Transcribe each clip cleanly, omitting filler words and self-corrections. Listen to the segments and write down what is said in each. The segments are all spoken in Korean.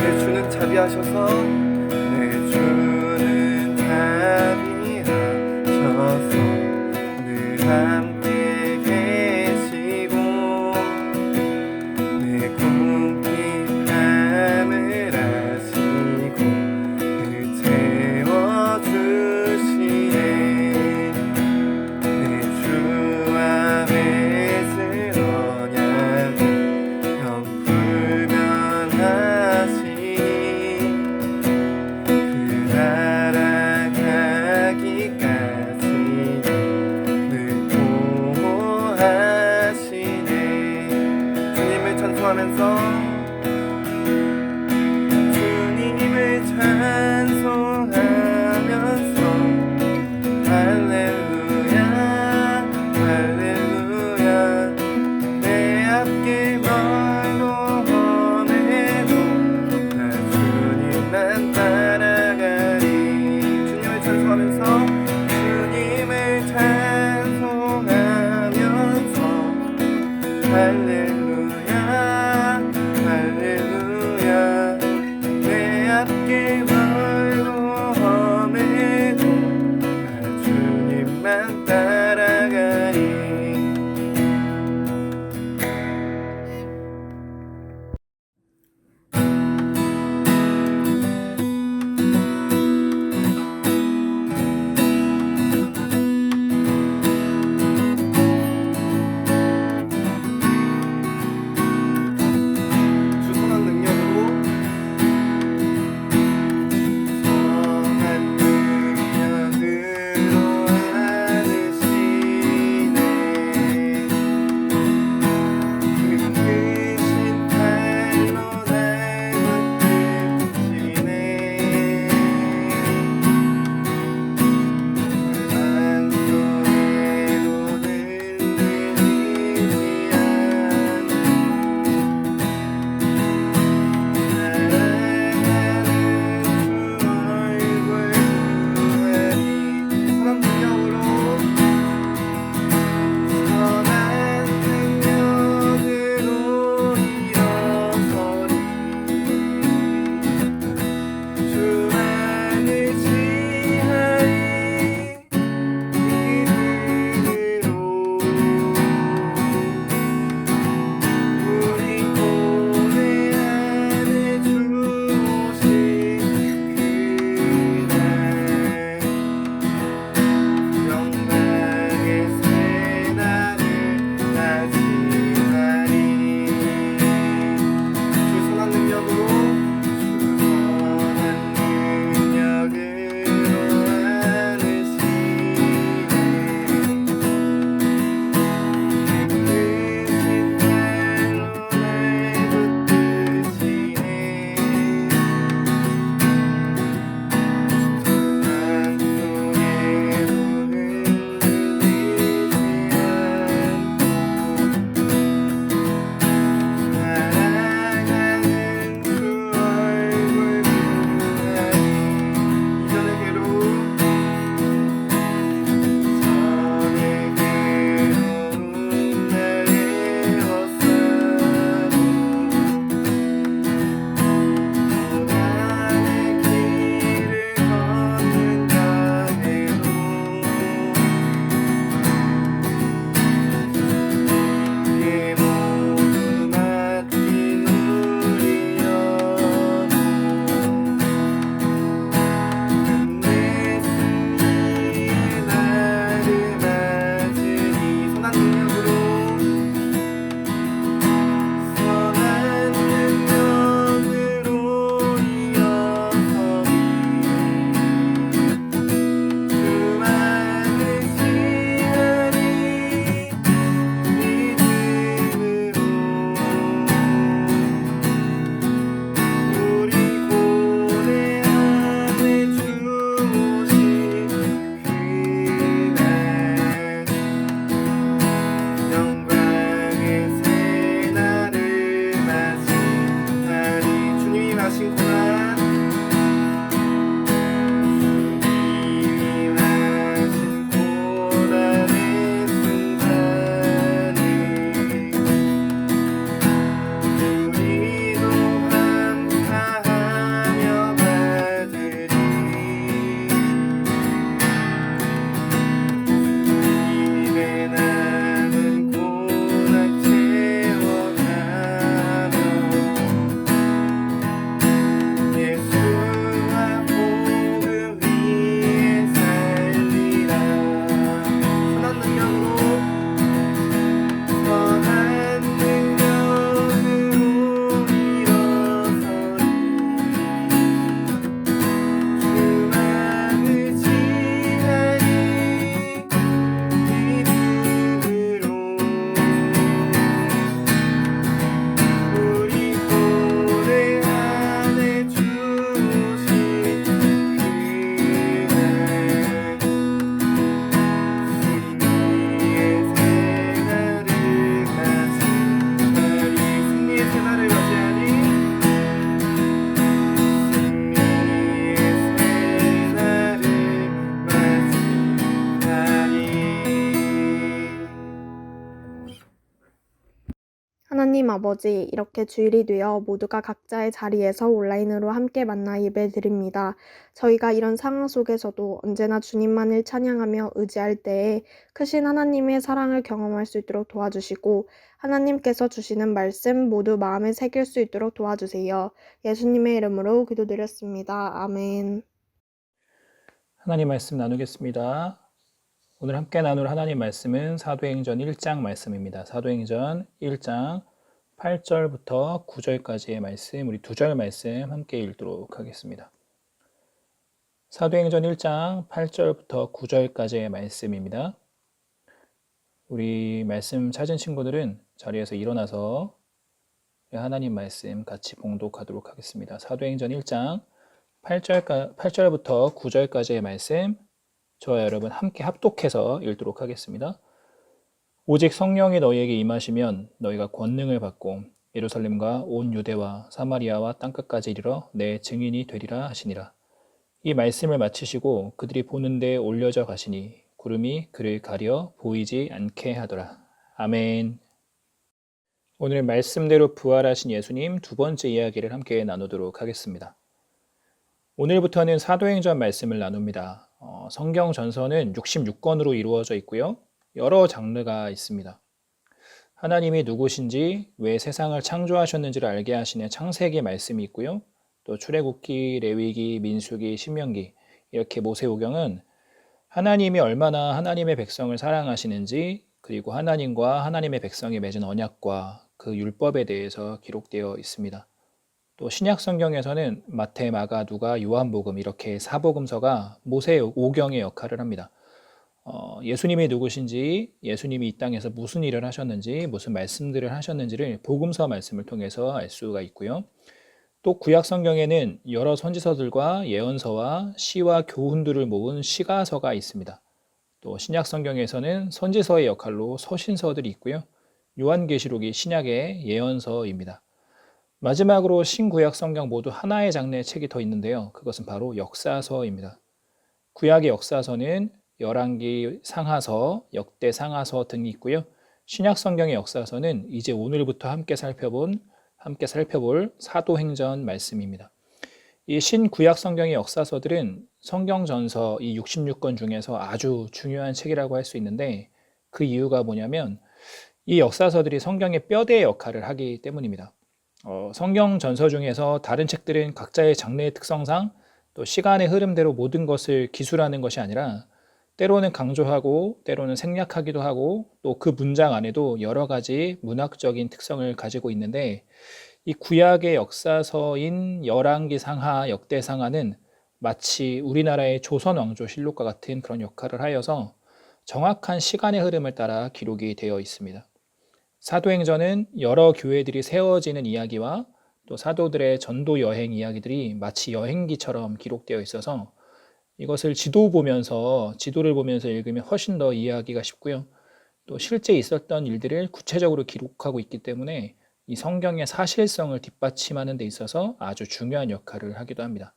내 주는 자비하셔서 내 주는 자비하셔서 늘 함께 계시고 내 궁핍함을 아시고 늘 채워주시네. 내 주와 맺은 언약을 영불 하시니 그 나라 가기까지 늘 보호하시네. 주님을 찬송하면서 주님을 찬송하면서 할렐루야 할렐루야 내 앞길 멀고 따라가리. 주님을 찬송하면서 주님을 찬송하면서 할렐루야 할렐루야 내 앞길 멀고 험해도 나 주님만 따라가리. 하나님 아버지, 이렇게 주일이 되어 모두가 각자의 자리에서 온라인으로 함께 만나 예배드립니다. 저희가 이런 상황 속에서도 언제나 주님만을 찬양하며 의지할 때에 크신 하나님의 사랑을 경험할 수 있도록 도와주시고 하나님께서 주시는 말씀 모두 마음에 새길 수 있도록 도와주세요. 예수님의 이름으로 기도드렸습니다. 아멘. 하나님 말씀 나누겠습니다. 오늘 함께 나눌 하나님 말씀은 사도행전 1장 말씀입니다. 사도행전 1장 8절부터 9절까지의 말씀, 우리 2절 말씀 함께 읽도록 하겠습니다. 사도행전 1장 8절부터 9절까지의 말씀입니다. 우리 말씀 찾은 친구들은 자리에서 일어나서 하나님 말씀 같이 봉독하도록 하겠습니다. 사도행전 1장 8절부터 9절까지의 말씀, 저와 여러분 함께 합독해서 읽도록 하겠습니다. 오직 성령이 너희에게 임하시면 너희가 권능을 받고 예루살렘과 온 유대와 사마리아와 땅끝까지 이르러 내 증인이 되리라 하시니라. 이 말씀을 마치시고 그들이 보는 데에 올려져 가시니 구름이 그를 가려 보이지 않게 하더라. 아멘. 오늘 말씀대로 부활하신 예수님 두 번째 이야기를 함께 나누도록 하겠습니다. 오늘부터는 사도행전 말씀을 나눕니다. 성경 전서는 66권으로 이루어져 있고요. 여러 장르가 있습니다. 하나님이 누구신지, 왜 세상을 창조하셨는지를 알게 하시는 창세기 말씀이 있고요. 또 출애굽기, 레위기, 민수기, 신명기, 이렇게 모세오경은 하나님이 얼마나 하나님의 백성을 사랑하시는지, 그리고 하나님과 하나님의 백성이 맺은 언약과 그 율법에 대해서 기록되어 있습니다. 또 신약 성경에서는 마태, 마가, 누가, 요한복음 이렇게 사복음서가 모세오경의 역할을 합니다. 예수님이 누구신지, 예수님이 이 땅에서 무슨 일을 하셨는지, 무슨 말씀들을 하셨는지를 복음서 말씀을 통해서 알 수가 있고요. 또 구약 성경에는 여러 선지서들과 예언서와 시와 교훈들을 모은 시가서가 있습니다. 또 신약 성경에서는 선지서의 역할로 서신서들이 있고요. 요한계시록이 신약의 예언서입니다. 마지막으로 신구약 성경 모두 하나의 장르의 책이 더 있는데요. 그것은 바로 역사서입니다. 구약의 역사서는 열왕기 상하서, 역대 상하서 등이 있고요. 신약 성경의 역사서는 이제 오늘부터 함께 살펴볼 사도행전 말씀입니다. 이 신구약 성경의 역사서들은 성경 전서 이 66권 중에서 아주 중요한 책이라고 할 수 있는데 그 이유가 뭐냐면 이 역사서들이 성경의 뼈대 역할을 하기 때문입니다. 성경 전서 중에서 다른 책들은 각자의 장르의 특성상 또 시간의 흐름대로 모든 것을 기술하는 것이 아니라 때로는 강조하고 때로는 생략하기도 하고 또 그 문장 안에도 여러 가지 문학적인 특성을 가지고 있는데 이 구약의 역사서인 열왕기 상하, 역대 상하는 마치 우리나라의 조선 왕조실록과 같은 그런 역할을 하여서 정확한 시간의 흐름을 따라 기록이 되어 있습니다. 사도행전은 여러 교회들이 세워지는 이야기와 또 사도들의 전도 여행 이야기들이 마치 여행기처럼 기록되어 있어서 이것을 지도를 보면서 읽으면 훨씬 더 이해하기가 쉽고요. 또 실제 있었던 일들을 구체적으로 기록하고 있기 때문에 이 성경의 사실성을 뒷받침하는 데 있어서 아주 중요한 역할을 하기도 합니다.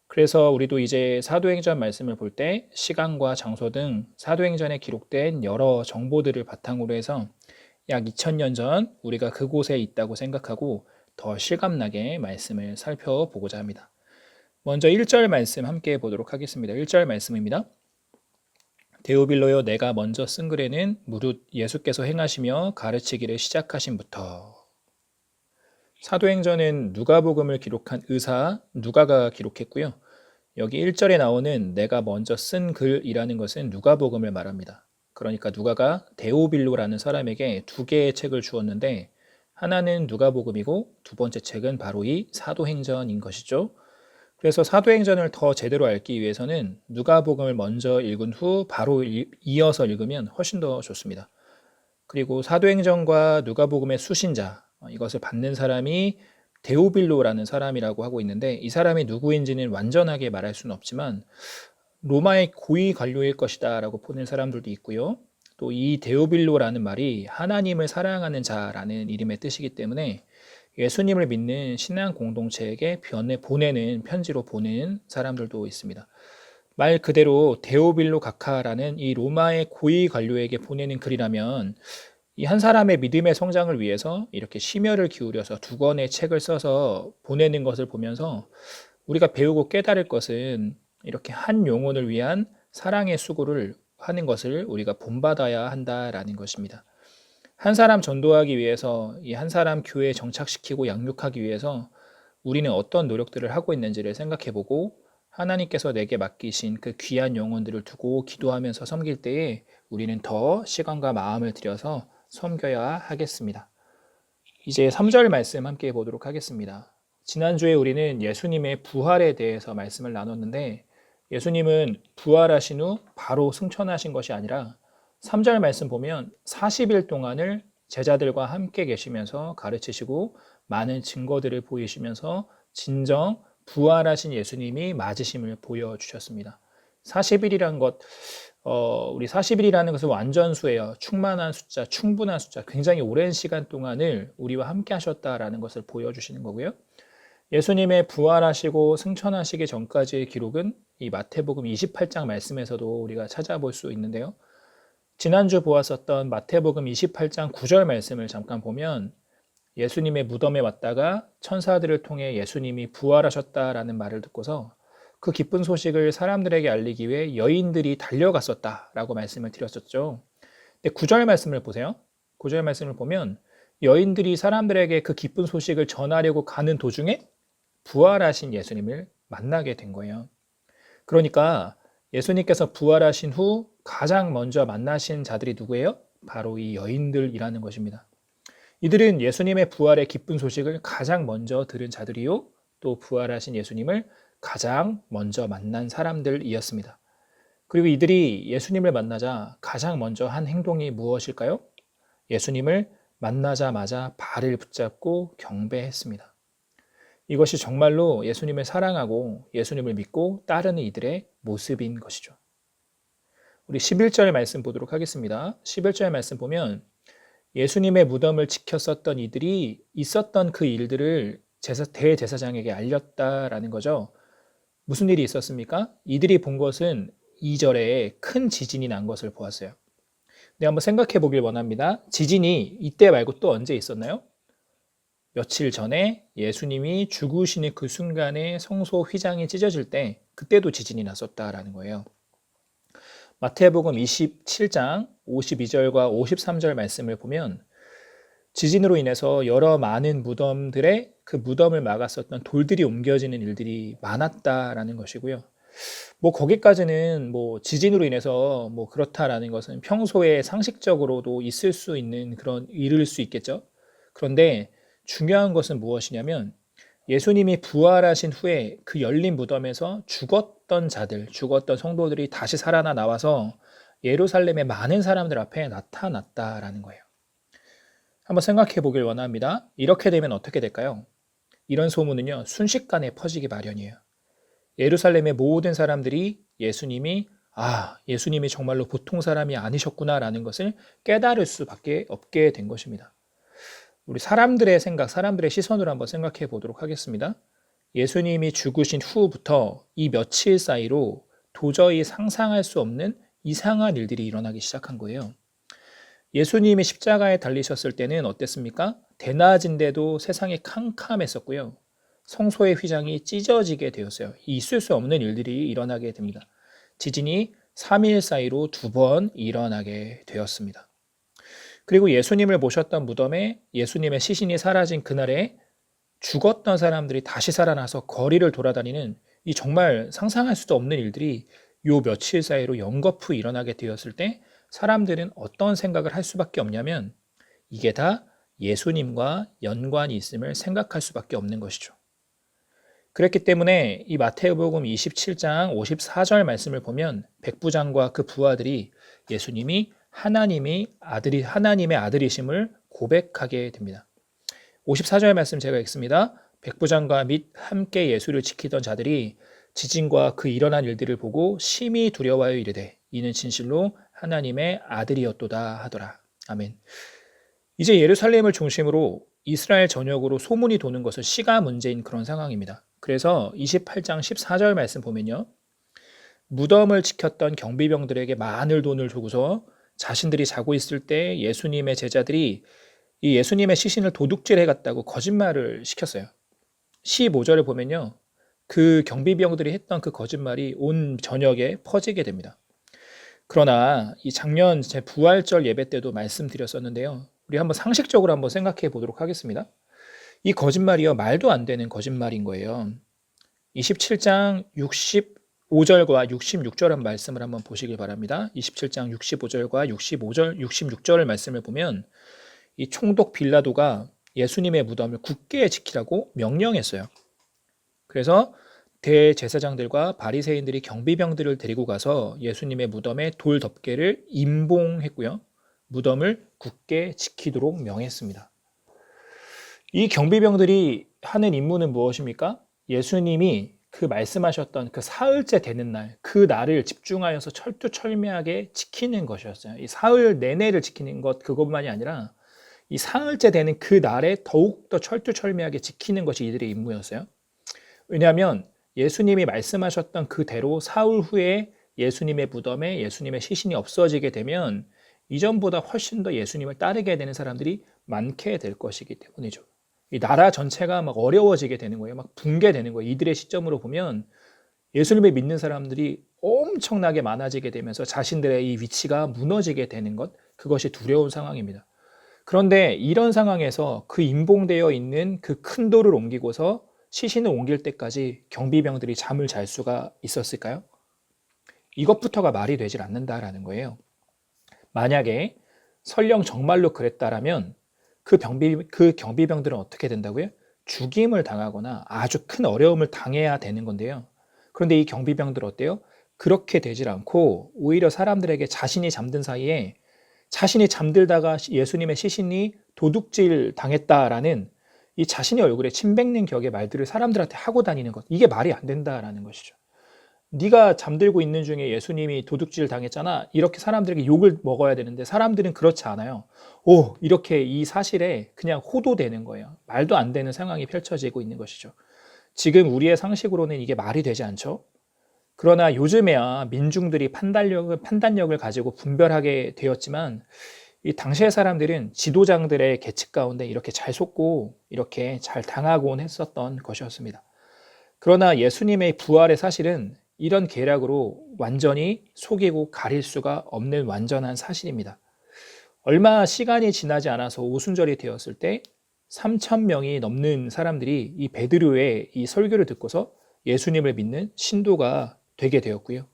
그래서 우리도 이제 사도행전 말씀을 볼 때 시간과 장소 등 사도행전에 기록된 여러 정보들을 바탕으로 해서 약 2000년 전 우리가 그곳에 있다고 생각하고 더 실감나게 말씀을 살펴보고자 합니다. 먼저 1절 말씀 함께 보도록 하겠습니다. 1절 말씀입니다. 데오빌로여, 내가 먼저 쓴 글에는 무릇 예수께서 행하시며 가르치기를 시작하신부터. 사도행전은 누가복음을 기록한 의사 누가가 기록했고요. 여기 1절에 나오는 내가 먼저 쓴 글이라는 것은 누가복음을 말합니다. 그러니까 누가가 데오빌로라는 사람에게 두 개의 책을 주었는데 하나는 누가복음이고 두 번째 책은 바로 이 사도행전인 것이죠. 그래서 사도행전을 더 제대로 알기 위해서는 누가복음을 먼저 읽은 후 바로 이어서 읽으면 훨씬 더 좋습니다. 그리고 사도행전과 누가복음의 수신자, 이것을 받는 사람이 데오빌로라는 사람이라고 하고 있는데 이 사람이 누구인지는 완전하게 말할 수는 없지만 로마의 고위 관료일 것이다 라고 보는 사람들도 있고요. 또 이 데오빌로라는 말이 하나님을 사랑하는 자라는 이름의 뜻이기 때문에 예수님을 믿는 신앙 공동체에게 보내는 편지로 보는 사람들도 있습니다. 말 그대로 데오빌로 각하라는 이 로마의 고위 관료에게 보내는 글이라면 이 한 사람의 믿음의 성장을 위해서 이렇게 심혈을 기울여서 두 권의 책을 써서 보내는 것을 보면서 우리가 배우고 깨달을 것은 이렇게 한 영혼을 위한 사랑의 수고를 하는 것을 우리가 본받아야 한다라는 것입니다. 한 사람 전도하기 위해서 이 한 사람 교회에 정착시키고 양육하기 위해서 우리는 어떤 노력들을 하고 있는지를 생각해보고 하나님께서 내게 맡기신 그 귀한 영혼들을 두고 기도하면서 섬길 때에 우리는 더 시간과 마음을 들여서 섬겨야 하겠습니다. 이제 3절 말씀 함께 보도록 하겠습니다. 지난주에 우리는 예수님의 부활에 대해서 말씀을 나눴는데 예수님은 부활하신 후 바로 승천하신 것이 아니라 3절 말씀 보면 40일 동안을 제자들과 함께 계시면서 가르치시고 많은 증거들을 보이시면서 진정 부활하신 예수님이 맞으심을 보여주셨습니다. 40일이란 것, 우리 40일이라는 것은 완전수예요. 충만한 숫자, 충분한 숫자, 굉장히 오랜 시간 동안을 우리와 함께 하셨다라는 것을 보여주시는 거고요. 예수님의 부활하시고 승천하시기 전까지의 기록은 이 마태복음 28장 말씀에서도 우리가 찾아볼 수 있는데요. 지난주 보았었던 마태복음 28장 9절 말씀을 잠깐 보면 예수님의 무덤에 왔다가 천사들을 통해 예수님이 부활하셨다라는 말을 듣고서 그 기쁜 소식을 사람들에게 알리기 위해 여인들이 달려갔었다라고 말씀을 드렸었죠. 근데 9절 말씀을 보세요. 9절 말씀을 보면 여인들이 사람들에게 그 기쁜 소식을 전하려고 가는 도중에 부활하신 예수님을 만나게 된 거예요. 그러니까 예수님께서 부활하신 후 가장 먼저 만나신 자들이 누구예요? 바로 이 여인들이라는 것입니다. 이들은 예수님의 부활의 기쁜 소식을 가장 먼저 들은 자들이요, 또 부활하신 예수님을 가장 먼저 만난 사람들이었습니다. 그리고 이들이 예수님을 만나자 가장 먼저 한 행동이 무엇일까요? 예수님을 만나자마자 발을 붙잡고 경배했습니다. 이것이 정말로 예수님을 사랑하고 예수님을 믿고 따르는 이들의 모습인 것이죠. 우리 11절 말씀 보도록 하겠습니다. 11절 말씀 보면 예수님의 무덤을 지켰었던 이들이 있었던 그 일들을 대제사장에게 알렸다라는 거죠. 무슨 일이 있었습니까? 이들이 본 것은 2절에 큰 지진이 난 것을 보았어요. 근데 한번 생각해 보길 원합니다. 지진이 이때 말고 또 언제 있었나요? 며칠 전에 예수님이 죽으시는 그 순간에 성소 휘장이 찢어질 때 그때도 지진이 났었다라는 거예요. 마태복음 27장 52절과 53절 말씀을 보면 지진으로 인해서 여러 많은 무덤들에 그 무덤을 막았었던 돌들이 옮겨지는 일들이 많았다라는 것이고요. 거기까지는 지진으로 인해서 그렇다라는 것은 평소에 상식적으로도 있을 수 있는 그런 일일 수 있겠죠. 그런데 중요한 것은 무엇이냐면 예수님이 부활하신 후에 그 열린 무덤에서 죽었던 자들, 죽었던 성도들이 다시 살아나 나와서 예루살렘의 많은 사람들 앞에 나타났다라는 거예요. 한번 생각해 보길 원합니다. 이렇게 되면 어떻게 될까요? 이런 소문은요, 순식간에 퍼지기 마련이에요. 예루살렘의 모든 사람들이 예수님이 정말로 보통 사람이 아니셨구나라는 것을 깨달을 수밖에 없게 된 것입니다. 우리 사람들의 생각, 사람들의 시선으로 한번 생각해 보도록 하겠습니다. 예수님이 죽으신 후부터 이 며칠 사이로 도저히 상상할 수 없는 이상한 일들이 일어나기 시작한 거예요. 예수님이 십자가에 달리셨을 때는 어땠습니까? 대낮인데도 세상이 캄캄했었고요. 성소의 휘장이 찢어지게 되었어요. 있을 수 없는 일들이 일어나게 됩니다. 지진이 3일 사이로 2번 일어나게 되었습니다. 그리고 예수님을 모셨던 무덤에 예수님의 시신이 사라진 그날에 죽었던 사람들이 다시 살아나서 거리를 돌아다니는 이 정말 상상할 수도 없는 일들이 요 며칠 사이로 연거푸 일어나게 되었을 때 사람들은 어떤 생각을 할 수밖에 없냐면 이게 다 예수님과 연관이 있음을 생각할 수밖에 없는 것이죠. 그랬기 때문에 이 마태복음 27장 54절 말씀을 보면 백부장과 그 부하들이 예수님이 하나님의 아들이심을 고백하게 됩니다. 54절 말씀 제가 읽습니다. 백부장과 및 함께 예수를 지키던 자들이 지진과 그 일어난 일들을 보고 심히 두려워하여 이르되 이는 진실로 하나님의 아들이었도다 하더라. 아멘. 이제 예루살렘을 중심으로 이스라엘 전역으로 소문이 도는 것은 시가 문제인 그런 상황입니다. 그래서 28장 14절 말씀 보면요. 무덤을 지켰던 경비병들에게 많은 돈을 주고서 자신들이 자고 있을 때 예수님의 제자들이 이 예수님의 시신을 도둑질해 갔다고 거짓말을 시켰어요. 15절을 보면요. 그 경비병들이 했던 그 거짓말이 온 전역에 퍼지게 됩니다. 그러나 이 작년 제 부활절 예배 때도 말씀드렸었는데요. 우리 한번 상식적으로 한번 생각해 보도록 하겠습니다. 이 거짓말이요. 말도 안 되는 거짓말인 거예요. 27장 65절과 66절 한 말씀을 한번 보시길 바랍니다. 27장 65절과 66절 말씀을 보면 이 총독 빌라도가 예수님의 무덤을 굳게 지키라고 명령했어요. 그래서 대제사장들과 바리새인들이 경비병들을 데리고 가서 예수님의 무덤에 돌 덮개를 임봉했고요. 무덤을 굳게 지키도록 명했습니다. 이 경비병들이 하는 임무는 무엇입니까? 예수님이 그 말씀하셨던 그 사흘째 되는 날, 그 날을 집중하여서 철두철미하게 지키는 것이었어요. 이 사흘 내내를 지키는 것, 그것만이 아니라 이 사흘째 되는 그 날에 더욱더 철두철미하게 지키는 것이 이들의 임무였어요. 왜냐하면 예수님이 말씀하셨던 그대로 사흘 후에 예수님의 무덤에 예수님의 시신이 없어지게 되면 이전보다 훨씬 더 예수님을 따르게 되는 사람들이 많게 될 것이기 때문이죠. 이 나라 전체가 막 어려워지게 되는 거예요. 막 붕괴되는 거예요. 이들의 시점으로 보면 예수님을 믿는 사람들이 엄청나게 많아지게 되면서 자신들의 이 위치가 무너지게 되는 것, 그것이 두려운 상황입니다. 그런데 이런 상황에서 그 임봉되어 있는 그 큰 돌을 옮기고서 시신을 옮길 때까지 경비병들이 잠을 잘 수가 있었을까요? 이것부터가 말이 되질 않는다라는 거예요. 만약에 설령 정말로 그랬다라면 그 경비병들은 어떻게 된다고요? 죽임을 당하거나 아주 큰 어려움을 당해야 되는 건데요. 그런데 이 경비병들 어때요? 그렇게 되질 않고 오히려 사람들에게 자신이 잠든 사이에 자신이 잠들다가 예수님의 시신이 도둑질 당했다라는 이 자신의 얼굴에 침 뱉는 격의 말들을 사람들한테 하고 다니는 것, 이게 말이 안 된다라는 것이죠. 네가 잠들고 있는 중에 예수님이 도둑질 당했잖아, 이렇게 사람들에게 욕을 먹어야 되는데 사람들은 그렇지 않아요. 이렇게 이 사실에 그냥 호도되는 거예요. 말도 안 되는 상황이 펼쳐지고 있는 것이죠. 지금 우리의 상식으로는 이게 말이 되지 않죠. 그러나 요즘에야 민중들이 판단력을 가지고 분별하게 되었지만 이 당시의 사람들은 지도장들의 계측 가운데 이렇게 잘 속고 이렇게 잘 당하곤 했었던 것이었습니다. 그러나 예수님의 부활의 사실은 이런 계략으로 완전히 속이고 가릴 수가 없는 완전한 사실입니다. 얼마 시간이 지나지 않아서 오순절이 되었을 때 3,000명이 넘는 사람들이 이 베드로의 이 설교를 듣고서 예수님을 믿는 신도가 되게 되었고요.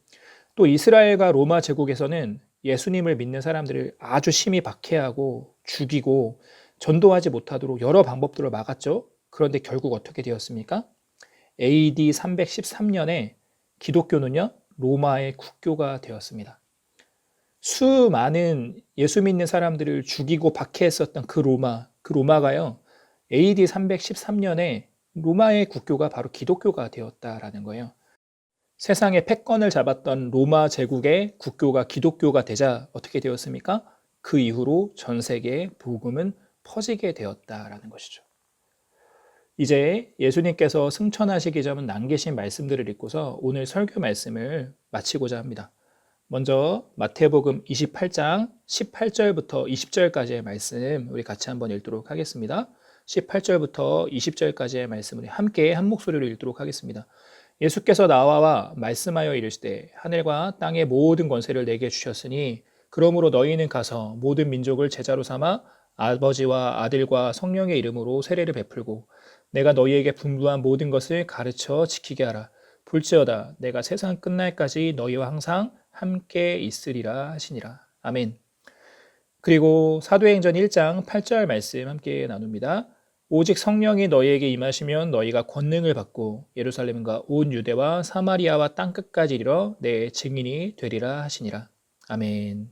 또 이스라엘과 로마 제국에서는 예수님을 믿는 사람들을 아주 심히 박해하고 죽이고 전도하지 못하도록 여러 방법들을 막았죠. 그런데 결국 어떻게 되었습니까? AD 313년에 기독교는요, 로마의 국교가 되었습니다. 수많은 예수 믿는 사람들을 죽이고 박해했었던 그 로마가요, AD 313년에 로마의 국교가 바로 기독교가 되었다라는 거예요. 세상의 패권을 잡았던 로마 제국의 국교가 기독교가 되자 어떻게 되었습니까? 그 이후로 전 세계에 복음은 퍼지게 되었다라는 것이죠. 이제 예수님께서 승천하시기 전 남기신 말씀들을 읽고서 오늘 설교 말씀을 마치고자 합니다. 먼저 마태복음 28장 18절부터 20절까지의 말씀 우리 같이 한번 읽도록 하겠습니다. 18절부터 20절까지의 말씀을 함께 한 목소리로 읽도록 하겠습니다. 예수께서 나와 말씀하여 이르시되 하늘과 땅의 모든 권세를 내게 주셨으니 그러므로 너희는 가서 모든 민족을 제자로 삼아 아버지와 아들과 성령의 이름으로 세례를 베풀고 내가 너희에게 분부한 모든 것을 가르쳐 지키게 하라. 볼지어다 내가 세상 끝날까지 너희와 항상 함께 있으리라 하시니라. 아멘. 그리고 사도행전 1장 8절 말씀 함께 나눕니다. 오직 성령이 너희에게 임하시면 너희가 권능을 받고 예루살렘과 온 유대와 사마리아와 땅끝까지 이르러 내 증인이 되리라 하시니라. 아멘.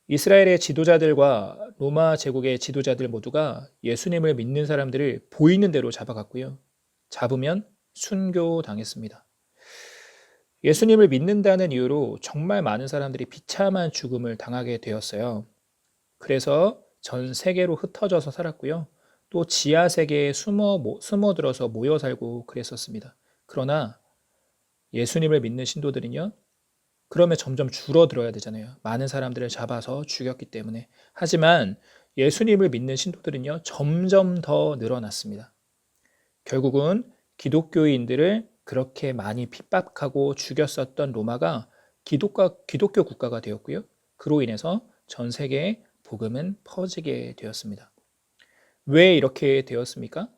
이스라엘의 지도자들과 로마 제국의 지도자들 모두가 예수님을 믿는 사람들을 보이는 대로 잡아갔고요. 잡으면 순교당했습니다. 예수님을 믿는다는 이유로 정말 많은 사람들이 비참한 죽음을 당하게 되었어요. 그래서 전 세계로 흩어져서 살았고요. 또 지하 세계에 숨어들어서 모여 살고 그랬었습니다. 그러나 예수님을 믿는 신도들은요, 그러면 점점 줄어들어야 되잖아요. 많은 사람들을 잡아서 죽였기 때문에. 하지만 예수님을 믿는 신도들은요, 점점 더 늘어났습니다. 결국은 기독교인들을 그렇게 많이 핍박하고 죽였었던 로마가 기독교 국가가 되었고요. 그로 인해서 전 세계에 복음은 퍼지게 되었습니다. 왜 이렇게 되었습니까?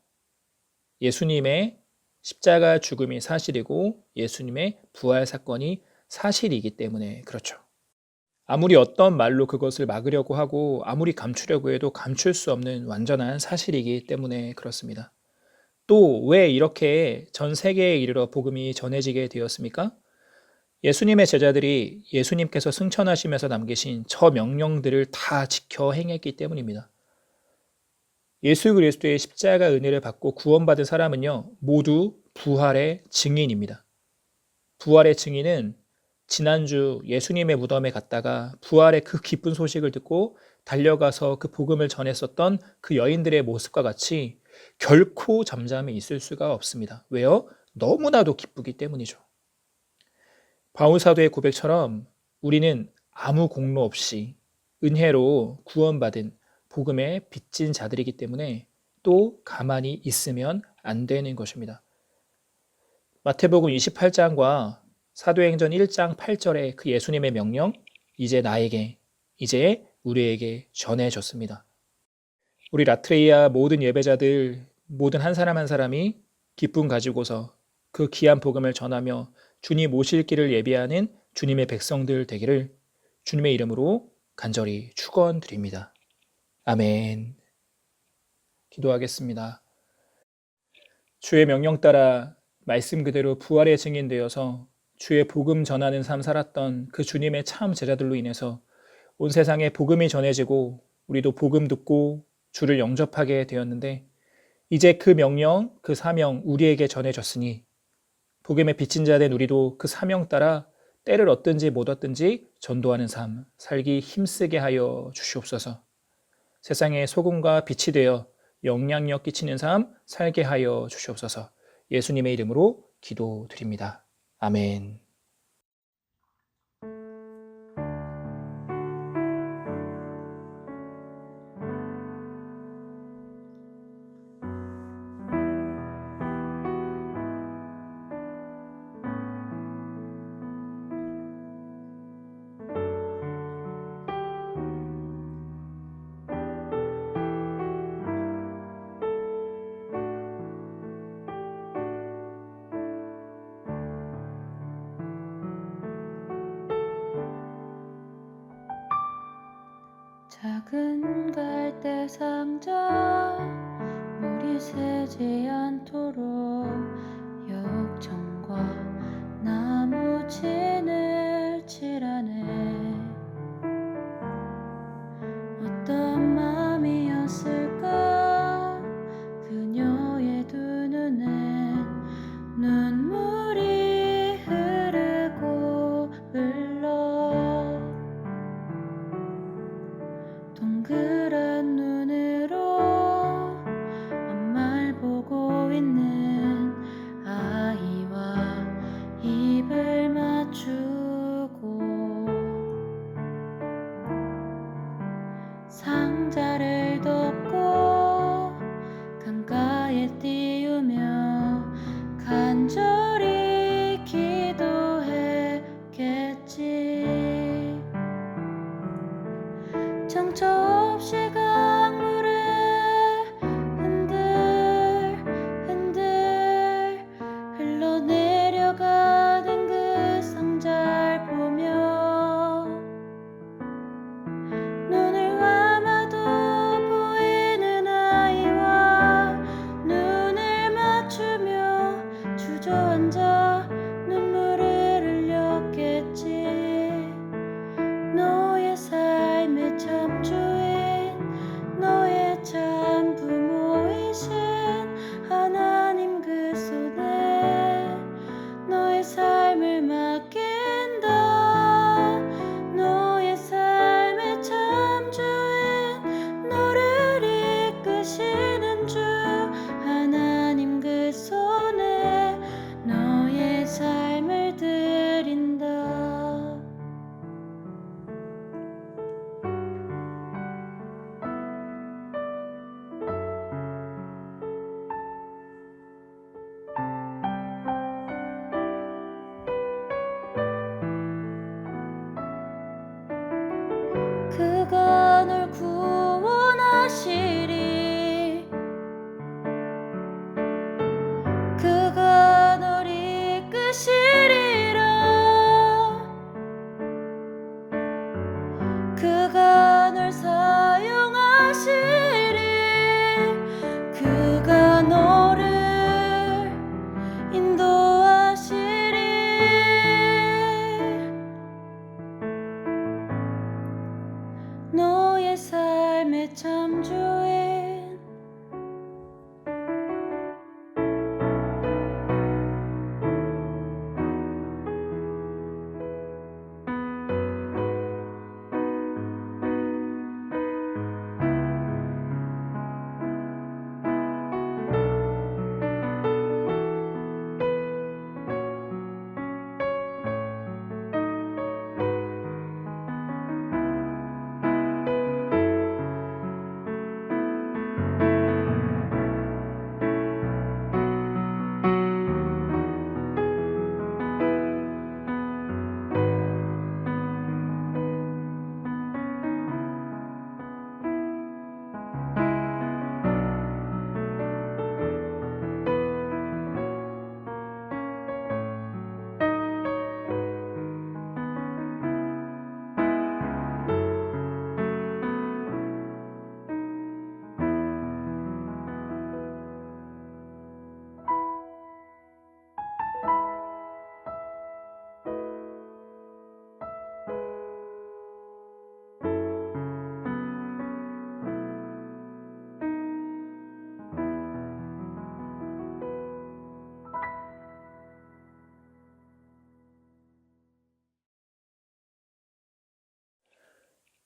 예수님의 십자가 죽음이 사실이고 예수님의 부활 사건이 사실이기 때문에 그렇죠. 아무리 어떤 말로 그것을 막으려고 하고 아무리 감추려고 해도 감출 수 없는 완전한 사실이기 때문에 그렇습니다. 또 왜 이렇게 전 세계에 이르러 복음이 전해지게 되었습니까? 예수님의 제자들이 예수님께서 승천하시면서 남기신 저 명령들을 다 지켜 행했기 때문입니다. 예수 그리스도의 십자가 은혜를 받고 구원받은 사람은요, 모두 부활의 증인입니다. 부활의 증인은 지난주 예수님의 무덤에 갔다가 부활의 그 기쁜 소식을 듣고 달려가서 그 복음을 전했었던 그 여인들의 모습과 같이 결코 잠잠히 있을 수가 없습니다. 왜요? 너무나도 기쁘기 때문이죠. 바울 사도의 고백처럼 우리는 아무 공로 없이 은혜로 구원받은 복음에 빚진 자들이기 때문에 또 가만히 있으면 안 되는 것입니다. 마태복음 28장과 사도행전 1장 8절의 그 예수님의 명령, 이제 나에게, 이제 우리에게 전해졌습니다. 우리 라트레이아 모든 예배자들, 모든 한 사람 한 사람이 기쁨 가지고서 그 귀한 복음을 전하며 주님 오실 길을 예비하는 주님의 백성들 되기를 주님의 이름으로 간절히 축원드립니다. 아멘. 기도하겠습니다. 주의 명령 따라 말씀 그대로 부활의 증인 되어서 주의 복음 전하는 삶 살았던 그 주님의 참 제자들로 인해서 온 세상에 복음이 전해지고 우리도 복음 듣고 주를 영접하게 되었는데 이제 그 명령, 그 사명 우리에게 전해졌으니 복음에 빚진 자 된 우리도 그 사명 따라 때를 얻든지 못 얻든지 전도하는 삶 살기 힘쓰게 하여 주시옵소서. 세상에 소금과 빛이 되어 영향력 끼치는 삶 살게 하여 주시옵소서. 예수님의 이름으로 기도드립니다. 아멘. 작은 갈대 상자 물이 새지 않도록 역청과 나무 진을 칠하네. 어떤 마음이었을까 그녀의 두 눈엔 눈물이 흐르고 흘러 동그란 눈으로 엄마를 보고 있는 인도하시리. 그가 널 이끄시리라. 그가 널 사용하시리. 그가 너를 인도하시리. 너의 삶의 참주인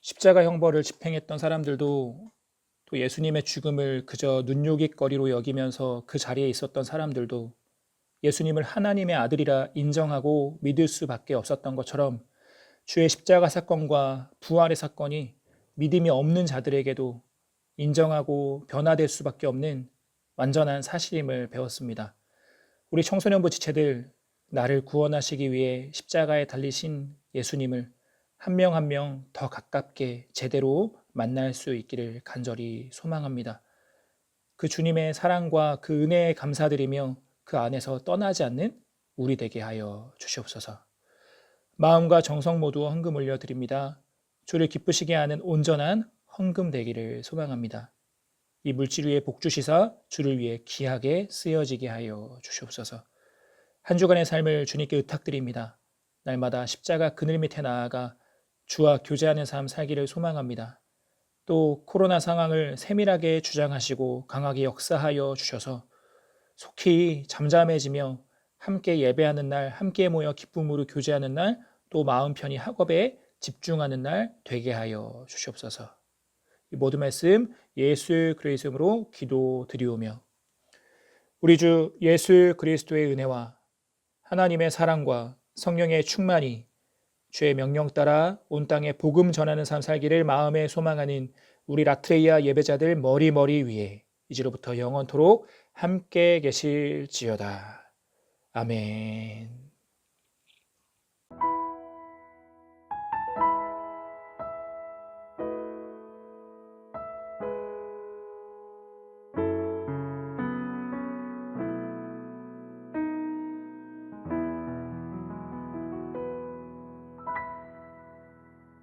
십자가 형벌을 집행했던 사람들도 또 예수님의 죽음을 그저 눈요깃거리로 여기면서 그 자리에 있었던 사람들도 예수님을 하나님의 아들이라 인정하고 믿을 수밖에 없었던 것처럼 주의 십자가 사건과 부활의 사건이 믿음이 없는 자들에게도 인정하고 변화될 수밖에 없는 완전한 사실임을 배웠습니다. 우리 청소년부 지체들, 나를 구원하시기 위해 십자가에 달리신 예수님을 한 명 한 명 더 가깝게 제대로 만날 수 있기를 간절히 소망합니다. 그 주님의 사랑과 그 은혜에 감사드리며 그 안에서 떠나지 않는 우리 되게 하여 주시옵소서. 마음과 정성 모두 헌금 올려드립니다. 주를 기쁘시게 하는 온전한 헌금 되기를 소망합니다. 이 물질 위에 복 주시사 주를 위해 귀하게 쓰여지게 하여 주시옵소서. 한 주간의 삶을 주님께 의탁드립니다. 날마다 십자가 그늘 밑에 나아가 주와 교제하는 삶 살기를 소망합니다. 또 코로나 상황을 세밀하게 주장하시고 강하게 역사하여 주셔서 속히 잠잠해지며 함께 예배하는 날, 함께 모여 기쁨으로 교제하는 날, 또 마음 편히 학업에 집중하는 날 되게 하여 주시옵소서. 이 모든 말씀 예수 그리스도의 이름으로 기도드리오며 우리 주 예수 그리스도의 은혜와 하나님의 사랑과 성령의 충만이 주의 명령 따라 온 땅에 복음 전하는 삶 살기를 마음에 소망하는 우리 라트레이아 예배자들 머리 위에 이제로부터 영원토록 함께 계실지어다. 아멘.